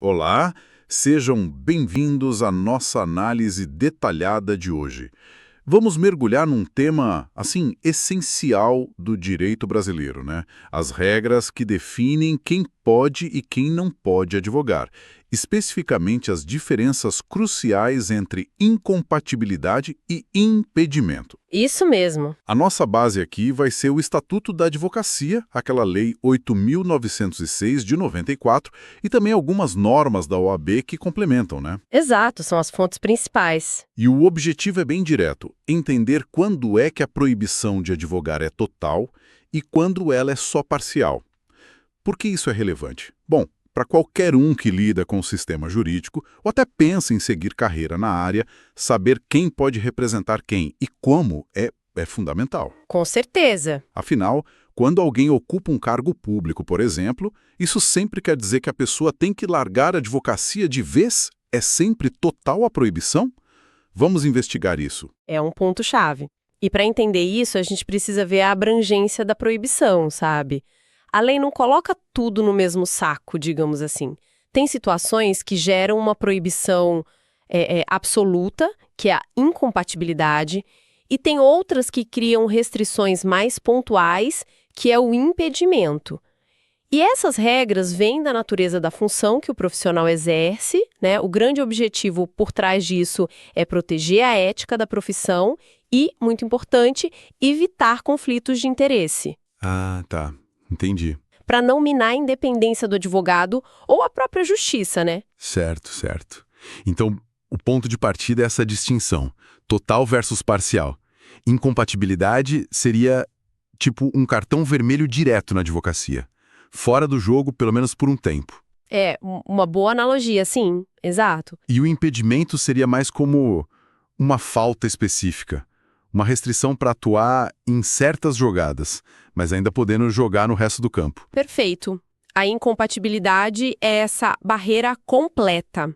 Olá, sejam bem-vindos à nossa análise detalhada de hoje. Vamos mergulhar num tema, assim, essencial do direito brasileiro, né? As regras que definem quem pode e quem não pode advogar, especificamente as diferenças cruciais entre incompatibilidade e impedimento. Isso mesmo. A nossa base aqui vai ser o Estatuto da Advocacia, aquela Lei 8.906 de 94, e também algumas normas da OAB que complementam, né? Exato, são as fontes principais. E o objetivo é bem direto: entender quando é que a proibição de advogar é total e quando ela é só parcial. Por que isso é relevante? Bom, para qualquer um que lida com o sistema jurídico ou até pensa em seguir carreira na área, saber quem pode representar quem e como é fundamental. Com certeza. Afinal, quando alguém ocupa um cargo público, por exemplo, isso sempre quer dizer que a pessoa tem que largar a advocacia de vez? É sempre total a proibição? Vamos investigar isso. É um ponto-chave. E para entender isso, a gente precisa ver a abrangência da proibição, sabe? A lei não coloca tudo no mesmo saco, digamos assim. Tem situações que geram uma proibição absoluta, que é a incompatibilidade, e tem outras que criam restrições mais pontuais, que é o impedimento. E essas regras vêm da natureza da função que o profissional exerce, né? O grande objetivo por trás disso é proteger a ética da profissão e, muito importante, evitar conflitos de interesse, Ah, tá. Entendi. para não minar a independência do advogado ou a própria justiça, né? Certo, certo. Então, o ponto de partida é essa distinção: total versus parcial. Incompatibilidade seria tipo um cartão vermelho direto na advocacia. Fora do jogo, pelo menos por um tempo. É, uma boa analogia, sim, exato. E o impedimento seria mais como uma falta específica. Uma restrição para atuar em certas jogadas, mas ainda podendo jogar no resto do campo. Perfeito. A incompatibilidade é essa barreira completa.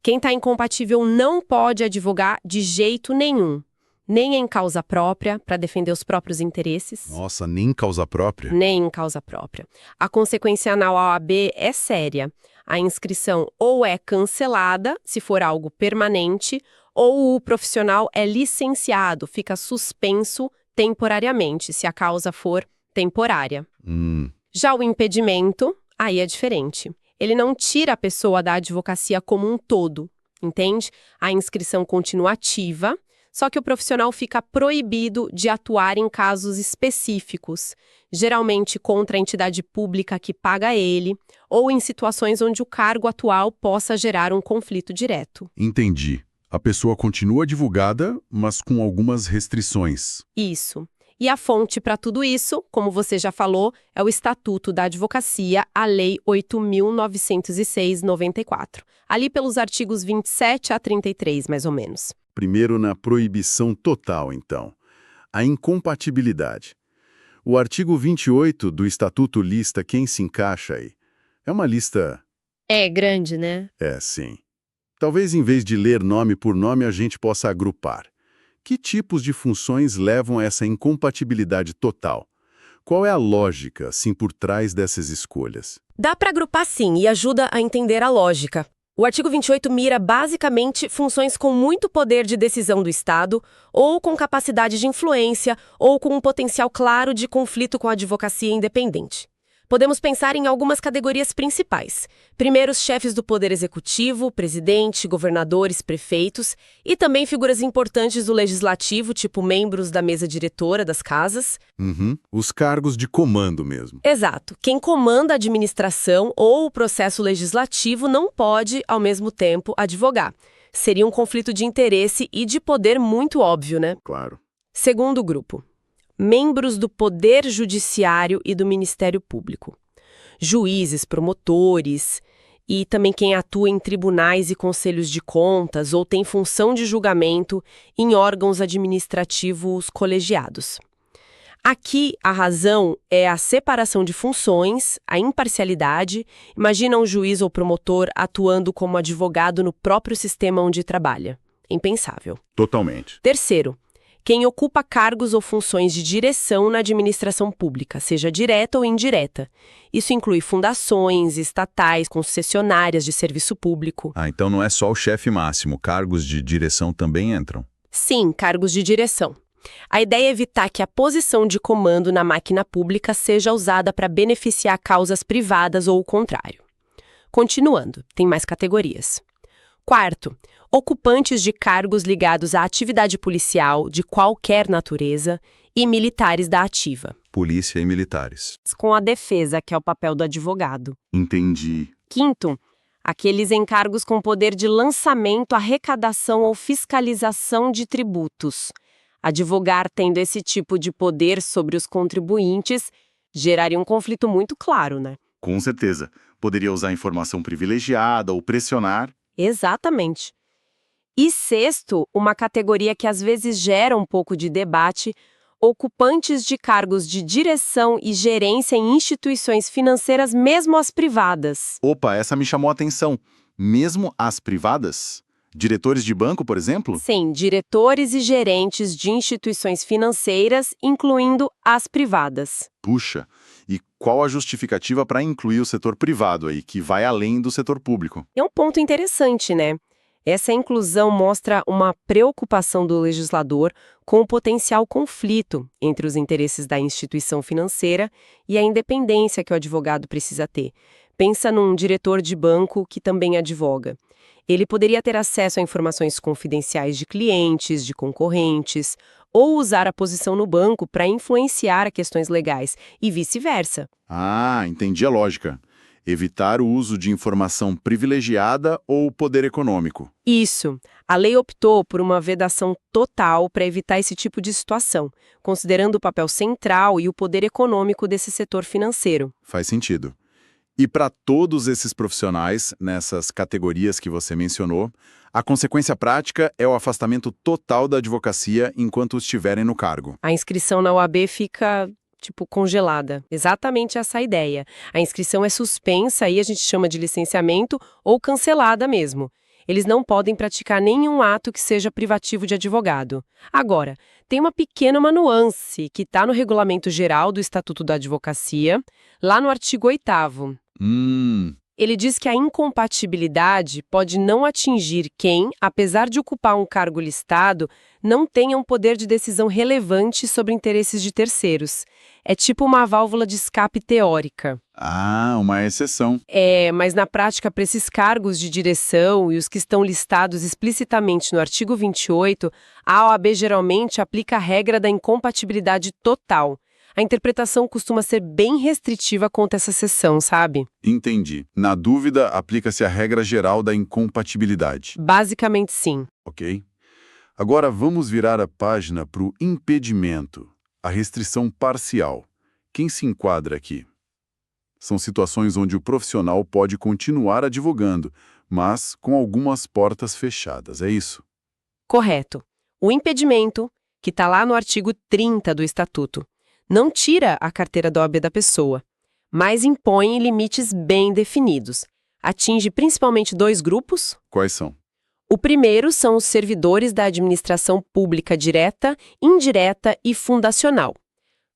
Quem está incompatível não pode advogar de jeito nenhum. Nem em causa própria, para defender os próprios interesses, Nossa, nem causa própria? nem em causa própria. A consequência na OAB é séria. A inscrição ou é cancelada, se for algo permanente, ou o profissional é licenciado, fica suspenso temporariamente, se a causa for temporária. Já o impedimento, aí é diferente. Ele não tira a pessoa da advocacia como um todo, entende? A inscrição continua ativa, só que o profissional fica proibido de atuar em casos específicos, geralmente contra a entidade pública que paga ele, ou em situações onde o cargo atual possa gerar um conflito direto. Entendi. A pessoa continua advogada, mas com algumas restrições. Isso. E a fonte para tudo isso, como você já falou, é o Estatuto da Advocacia, a Lei 8.906/94. Ali pelos artigos 27 a 33, mais ou menos. Primeiro na proibição total, então. A incompatibilidade. O artigo 28 do Estatuto lista quem se encaixa aí. É uma lista... É grande, né? sim. Talvez em vez de ler nome por nome a gente possa agrupar. Que tipos de funções levam a essa incompatibilidade total? Qual é a lógica, assim, por trás dessas escolhas? Dá para agrupar sim e ajuda a entender a lógica. O artigo 28 mira basicamente funções com muito poder de decisão do Estado, ou com capacidade de influência, ou com um potencial claro de conflito com a advocacia independente. Podemos pensar em algumas categorias principais. Primeiro, os chefes do Poder Executivo, presidente, governadores, prefeitos, e também figuras importantes do Legislativo, tipo membros da mesa diretora das casas. Os cargos de comando mesmo. Exato. Quem comanda a administração ou o processo legislativo não pode, ao mesmo tempo, advogar. Seria um conflito de interesse e de poder muito óbvio, né? Claro. Segundo grupo. Membros do Poder Judiciário e do Ministério Público. Juízes, promotores e também quem atua em tribunais e conselhos de contas ou tem função de julgamento em órgãos administrativos colegiados. Aqui, a razão é a separação de funções, a imparcialidade. Imagina um juiz ou promotor atuando como advogado no próprio sistema onde trabalha. Impensável. Totalmente. Terceiro, quem ocupa cargos ou funções de direção na administração pública, seja direta ou indireta. Isso inclui fundações, estatais, concessionárias de serviço público. Ah, então não é só o chefe máximo, cargos de direção também entram. Sim, cargos de direção. A ideia é evitar que a posição de comando na máquina pública seja usada para beneficiar causas privadas ou o contrário. Continuando, tem mais categorias. Quarto, ocupantes de cargos ligados à atividade policial de qualquer natureza e militares da ativa. Polícia e militares. Com a defesa, que é o papel do advogado. Entendi. Quinto, aqueles em cargos com poder de lançamento, arrecadação ou fiscalização de tributos. Advogar tendo esse tipo de poder sobre os contribuintes geraria um conflito muito claro, né? Com certeza. Poderia usar informação privilegiada ou pressionar. Exatamente. E sexto, uma categoria que às vezes gera um pouco de debate, ocupantes de cargos de direção e gerência em instituições financeiras, mesmo as privadas. Opa, essa me chamou a atenção. Mesmo as privadas? Diretores de banco, por exemplo? Sim, diretores e gerentes de instituições financeiras, incluindo as privadas. Puxa, e qual a justificativa para incluir o setor privado aí, que vai além do setor público? É um ponto interessante, né? Essa inclusão mostra uma preocupação do legislador com o potencial conflito entre os interesses da instituição financeira e a independência que o advogado precisa ter. Pensa num diretor de banco que também advoga. Ele poderia ter acesso a informações confidenciais de clientes, de concorrentes, ou usar a posição no banco para influenciar questões legais, e vice-versa. Ah, entendi a lógica. Evitar o uso de informação privilegiada ou poder econômico. Isso. A lei optou por uma vedação total para evitar esse tipo de situação, considerando o papel central e o poder econômico desse setor financeiro. Faz sentido. E para todos esses profissionais, nessas categorias que você mencionou, a consequência prática é o afastamento total da advocacia enquanto estiverem no cargo. A inscrição na OAB fica, congelada. Exatamente essa a ideia. A inscrição é suspensa, aí a gente chama de licenciamento, ou cancelada mesmo. Eles não podem praticar nenhum ato que seja privativo de advogado. Agora, tem uma pequena nuance que está no Regulamento Geral do Estatuto da Advocacia, lá no artigo 8º. Ele diz que a incompatibilidade pode não atingir quem, apesar de ocupar um cargo listado, não tenha um poder de decisão relevante sobre interesses de terceiros. É tipo uma válvula de escape teórica. Ah, uma exceção. Mas na prática, para esses cargos de direção e os que estão listados explicitamente no artigo 28, a OAB geralmente aplica a regra da incompatibilidade total. A interpretação costuma ser bem restritiva quanto a essa seção, sabe? Entendi. Na dúvida, aplica-se a regra geral da incompatibilidade. Basicamente, sim. Ok. Agora vamos virar a página para o impedimento, a restrição parcial. Quem se enquadra aqui? São situações onde o profissional pode continuar advogando, mas com algumas portas fechadas, é isso? Correto. O impedimento, que está lá no artigo 30 do Estatuto, não tira a carteira da OAB da pessoa, mas impõe limites bem definidos. Atinge principalmente 2 grupos. Quais são? O primeiro são os servidores da administração pública direta, indireta e fundacional.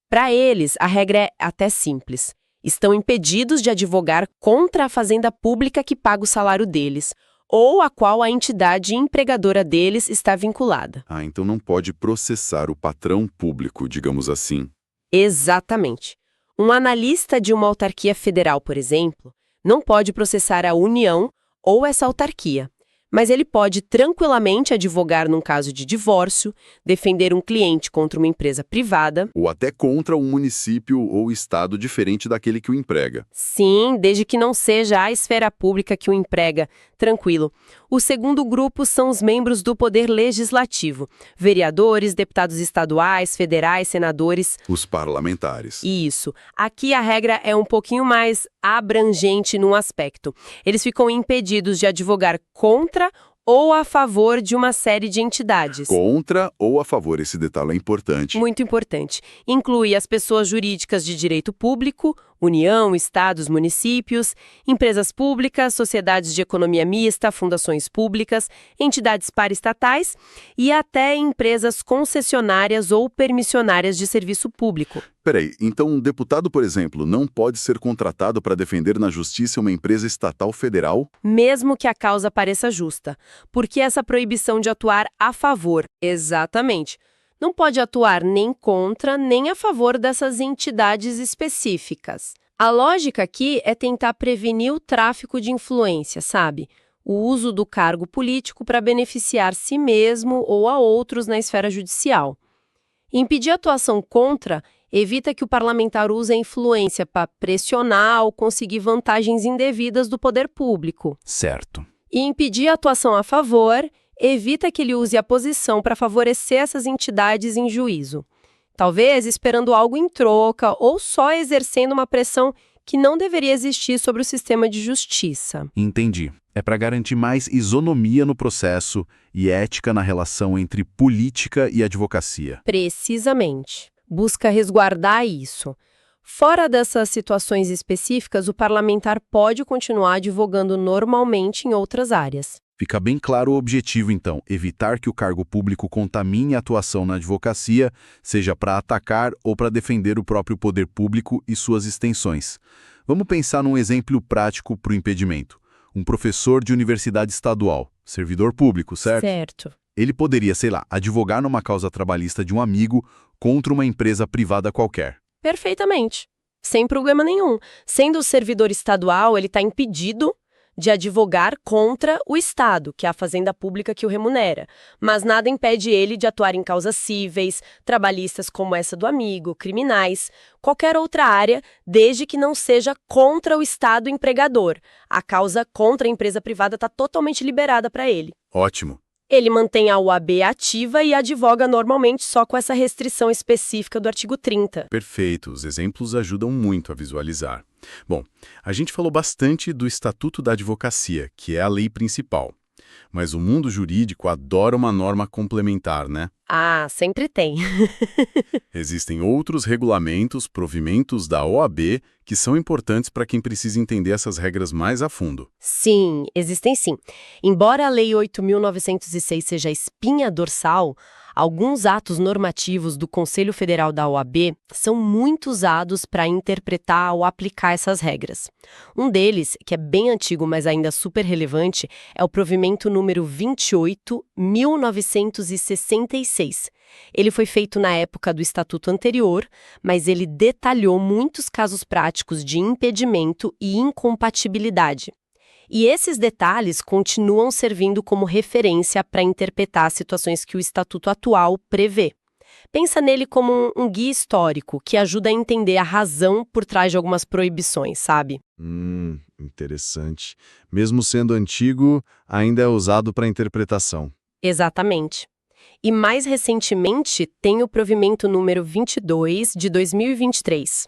Para eles, a regra é até simples. Estão impedidos de advogar contra a fazenda pública que paga o salário deles, ou a qual a entidade empregadora deles está vinculada. Ah, então não pode processar o patrão público, digamos assim. Exatamente. Um analista de uma autarquia federal, por exemplo, não pode processar a União ou essa autarquia, mas ele pode tranquilamente advogar num caso de divórcio, defender um cliente contra uma empresa privada. Ou até contra um município ou estado diferente daquele que o emprega. Sim, desde que não seja a esfera pública que o emprega. Tranquilo. O segundo grupo são os membros do Poder Legislativo. Vereadores, deputados estaduais, federais, senadores. Os parlamentares. Isso. Aqui a regra é um pouquinho mais abrangente num aspecto. Eles ficam impedidos de advogar contra ou a favor de uma série de entidades. Contra ou a favor, esse detalhe é importante. Muito importante. Inclui as pessoas jurídicas de direito público, União, estados, municípios, empresas públicas, sociedades de economia mista, fundações públicas, entidades paraestatais e até empresas concessionárias ou permissionárias de serviço público. Peraí, então um deputado, por exemplo, não pode ser contratado para defender na justiça uma empresa estatal federal? Mesmo que a causa pareça justa, porque essa proibição de atuar a favor, exatamente, não pode atuar nem contra nem a favor dessas entidades específicas. A lógica aqui é tentar prevenir o tráfico de influência, sabe? O uso do cargo político para beneficiar si mesmo ou a outros na esfera judicial. Impedir a atuação contra evita que o parlamentar use a influência para pressionar ou conseguir vantagens indevidas do poder público. Certo. E impedir a atuação a favor evita que ele use a posição para favorecer essas entidades em juízo. Talvez esperando algo em troca ou só exercendo uma pressão que não deveria existir sobre o sistema de justiça. Entendi. É para garantir mais isonomia no processo e ética na relação entre política e advocacia. Precisamente. Busca resguardar isso. Fora dessas situações específicas, o parlamentar pode continuar advogando normalmente em outras áreas. Fica bem claro o objetivo, então, evitar que o cargo público contamine a atuação na advocacia, seja para atacar ou para defender o próprio poder público e suas extensões. Vamos pensar num exemplo prático para o impedimento. Um professor de universidade estadual, servidor público, certo? Certo. Ele poderia, sei lá, advogar numa causa trabalhista de um amigo contra uma empresa privada qualquer. Perfeitamente. Sem problema nenhum. Sendo servidor estadual, ele está impedido de advogar contra o Estado, que é a fazenda pública que o remunera. Mas nada impede ele de atuar em causas cíveis, trabalhistas como essa do amigo, criminais, qualquer outra área, desde que não seja contra o Estado empregador. A causa contra a empresa privada está totalmente liberada para ele. Ótimo. Ele mantém a OAB ativa e advoga normalmente só com essa restrição específica do artigo 30. Perfeito, os exemplos ajudam muito a visualizar. Bom, a gente falou bastante do Estatuto da Advocacia, que é a lei principal. Mas o mundo jurídico adora uma norma complementar, né? Ah, sempre tem. Existem outros regulamentos, provimentos da OAB, que são importantes para quem precisa entender essas regras mais a fundo. Sim, existem sim. Embora a Lei 8.906 seja a espinha dorsal, alguns atos normativos do Conselho Federal da OAB são muito usados para interpretar ou aplicar essas regras. Um deles, que é bem antigo, mas ainda super relevante, é o provimento número 28.1966. Ele foi feito na época do estatuto anterior, mas ele detalhou muitos casos práticos de impedimento e incompatibilidade. E esses detalhes continuam servindo como referência para interpretar as situações que o estatuto atual prevê. Pensa nele como um guia histórico que ajuda a entender a razão por trás de algumas proibições, sabe? Interessante. Mesmo sendo antigo, ainda é usado para interpretação. Exatamente. E mais recentemente tem o provimento número 22 de 2023.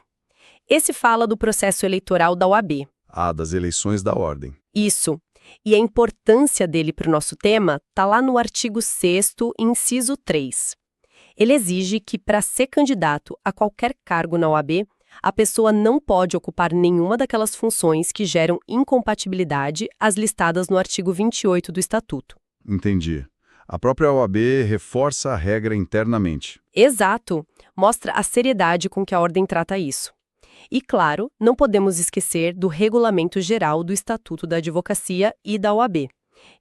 Esse fala do processo eleitoral da OAB. Ah, das eleições da ordem. Isso. E a importância dele para o nosso tema está lá no artigo 6º, inciso 3. Ele exige que, para ser candidato a qualquer cargo na OAB, a pessoa não pode ocupar nenhuma daquelas funções que geram incompatibilidade as listadas no artigo 28 do Estatuto. Entendi. A própria OAB reforça a regra internamente. Exato. Mostra a seriedade com que a ordem trata isso. E, claro, não podemos esquecer do Regulamento Geral do Estatuto da Advocacia e da OAB.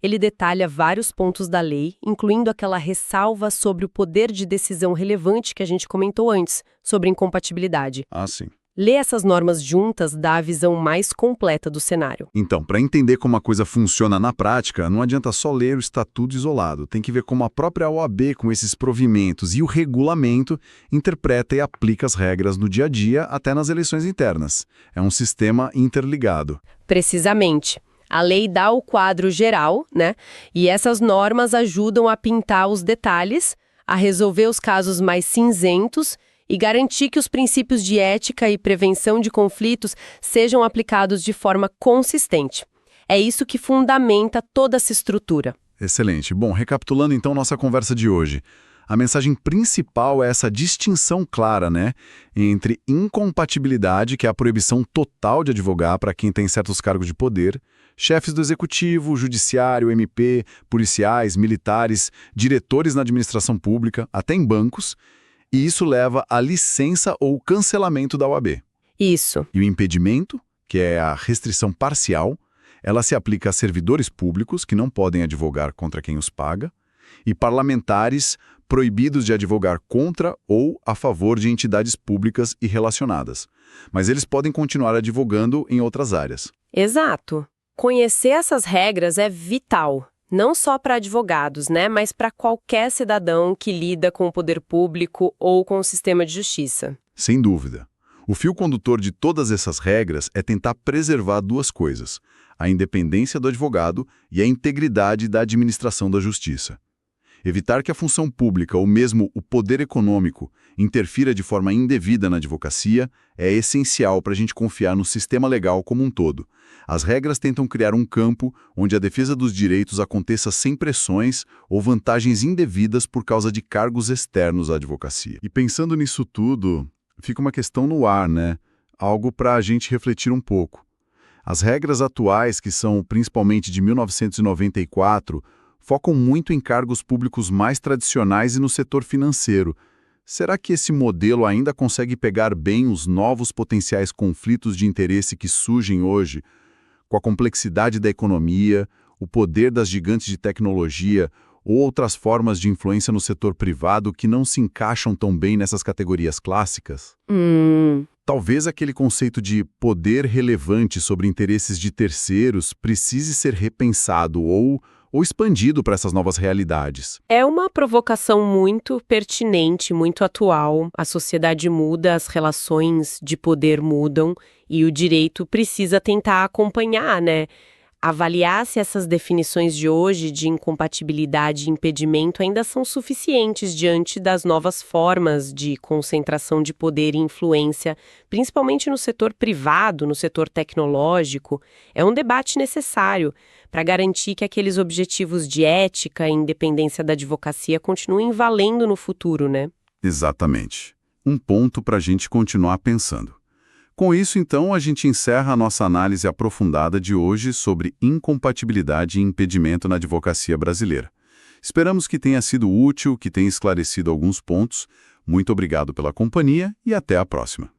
Ele detalha vários pontos da lei, incluindo aquela ressalva sobre o poder de decisão relevante que a gente comentou antes, sobre incompatibilidade. Ah, sim. Ler essas normas juntas dá a visão mais completa do cenário. Então, para entender como a coisa funciona na prática, não adianta só ler o estatuto isolado. Tem que ver como a própria OAB, com esses provimentos e o regulamento, interpreta e aplica as regras no dia a dia, até nas eleições internas. É um sistema interligado. Precisamente. A lei dá o quadro geral, né? E essas normas ajudam a pintar os detalhes, a resolver os casos mais cinzentos e garantir que os princípios de ética e prevenção de conflitos sejam aplicados de forma consistente. É isso que fundamenta toda essa estrutura. Excelente. Bom, recapitulando então nossa conversa de hoje. A mensagem principal é essa distinção clara, né, entre incompatibilidade, que é a proibição total de advogar para quem tem certos cargos de poder, chefes do executivo, judiciário, MP, policiais, militares, diretores na administração pública, até em bancos, e isso leva à licença ou cancelamento da OAB. Isso. E o impedimento, que é a restrição parcial, ela se aplica a servidores públicos que não podem advogar contra quem os paga, e parlamentares proibidos de advogar contra ou a favor de entidades públicas e relacionadas. Mas eles podem continuar advogando em outras áreas. Exato. Conhecer essas regras é vital, não só para advogados, né, mas para qualquer cidadão que lida com o poder público ou com o sistema de justiça. Sem dúvida. O fio condutor de todas essas regras é tentar preservar duas coisas: a independência do advogado e a integridade da administração da justiça. Evitar que a função pública ou mesmo o poder econômico interfira de forma indevida na advocacia é essencial para a gente confiar no sistema legal como um todo. As regras tentam criar um campo onde a defesa dos direitos aconteça sem pressões ou vantagens indevidas por causa de cargos externos à advocacia. E pensando nisso tudo, fica uma questão no ar, né? Algo para a gente refletir um pouco. As regras atuais, que são principalmente de 1994, focam muito em cargos públicos mais tradicionais e no setor financeiro. Será que esse modelo ainda consegue pegar bem os novos potenciais conflitos de interesse que surgem hoje, com a complexidade da economia, o poder das gigantes de tecnologia ou outras formas de influência no setor privado que não se encaixam tão bem nessas categorias clássicas? Talvez aquele conceito de poder relevante sobre interesses de terceiros precise ser repensado ou expandido para essas novas realidades. É uma provocação muito pertinente, muito atual. A sociedade muda, as relações de poder mudam e o direito precisa tentar acompanhar, né? Avaliar se essas definições de hoje de incompatibilidade e impedimento ainda são suficientes diante das novas formas de concentração de poder e influência, principalmente no setor privado, no setor tecnológico, é um debate necessário para garantir que aqueles objetivos de ética e independência da advocacia continuem valendo no futuro, né? Exatamente. Um ponto para a gente continuar pensando. Com isso, então, a gente encerra a nossa análise aprofundada de hoje sobre incompatibilidade e impedimento na advocacia brasileira. Esperamos que tenha sido útil, que tenha esclarecido alguns pontos. Muito obrigado pela companhia e até a próxima.